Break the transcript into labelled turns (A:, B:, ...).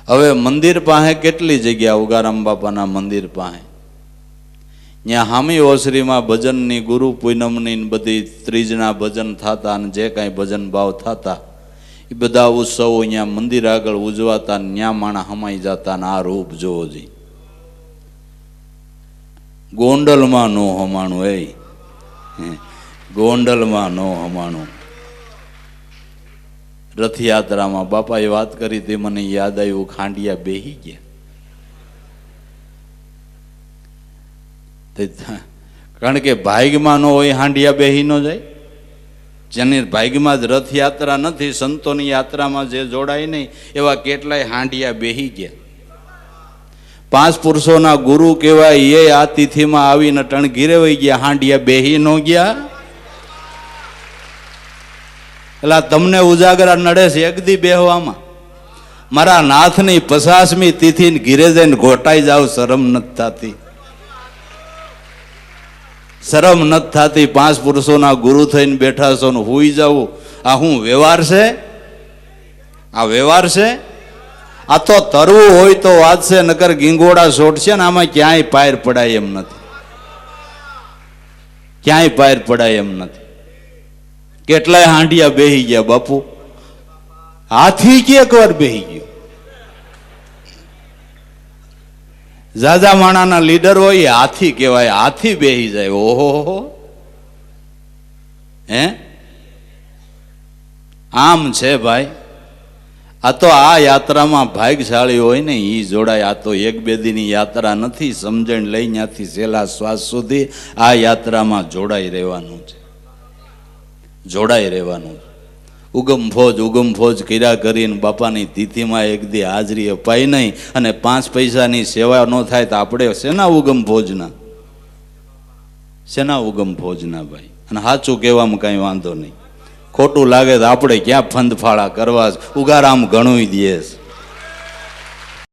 A: હવે મંદિર પાસે કેટલી જગ્યા ઉગારામ બાપાના મંદિર પાસે ત્યાં હામી ઓસરીમાં ભજનની ગુરુ પૂનમની બધી ત્રીજના ભજન થતા અને જે કાંઈ ભજન ભાવ થતા એ બધા ઉત્સવો અહીંયા મંદિર આગળ ઉજવાતા ન્યા માણા હમાઈ જતા ને આ રૂપ જોવો જી ગોંડલમાં નો હમાણું એ ગોંડલમાં નો હમાણું રથયાત્રામાં બાપાએ વાત કરી તે મને યાદ આવ્યું ખાંડિયા બેહી ગયા કારણ કે ભાગ્યમાં ન હોય હાંડિયા બેહી ન જાય જેની ભાગ્યમાં જ રથયાત્રા નથી સંતોની યાત્રામાં જે જોડાય નહીં એવા કેટલાય હાંડિયા બેહી ગયા 5 પુરુષોના ગુરુ કહેવાય એ આ તિથિમાં આવીને ટણઘીરે વહી ગયા હાંડિયા બેહી ન ગયા એટલે તમને ઉજાગરા નડે છે એક દી બેહવામાં મારા નાથની 50મી તિથિ ઘીરે જઈને ઘોટાઈ જાવ શરમ નથી થતી શરમ નથી થતી 5 પુરુષોના ગુરુ થઈને બેઠા છો ને હુઈ જવું આ શું વ્યવહાર છે આ વ્યવહાર છે આ તો તરવું હોય તો વાત છે નકર ગીંગોડા છોડશે ને આમાં ક્યાંય પાયર પડાય એમ નથી ક્યાંય પાયર પડાય એમ નથી કેટલાય હાંડિયા બેહી ગયા બાપુ હાથી કે એક વાર બેહી ગયો જાજા માણાના લીડર હોય હાથી કહેવાય હાથી બેહી જાય ઓહો હે આમ છે ભાઈ આ તો આ યાત્રામાં ભાગ્યશાળી હોય ને એ જોડાય આ તો 1-2 દીની યાત્રા નથી સમજણ લઈ ત્યાંથી છેલ્લા શ્વાસ સુધી આ યાત્રામાં જોડાઈ રહેવાનું છે જોડાઈ રહેવાનું ઉગમ ફોજ કર્યા કરીને બાપાની તિથિમાં એક દી હાજરી અપાય નહીં અને 5 પૈસાની સેવા ન થાય તો આપણે શેના ઉગમ ફોજના ભાઈ અને સાચું કહેવામાં કાંઈ વાંધો નહીં ખોટું લાગે તો આપણે ક્યાં ફંદફાળા કરવા ઉગારામ ઘણું દે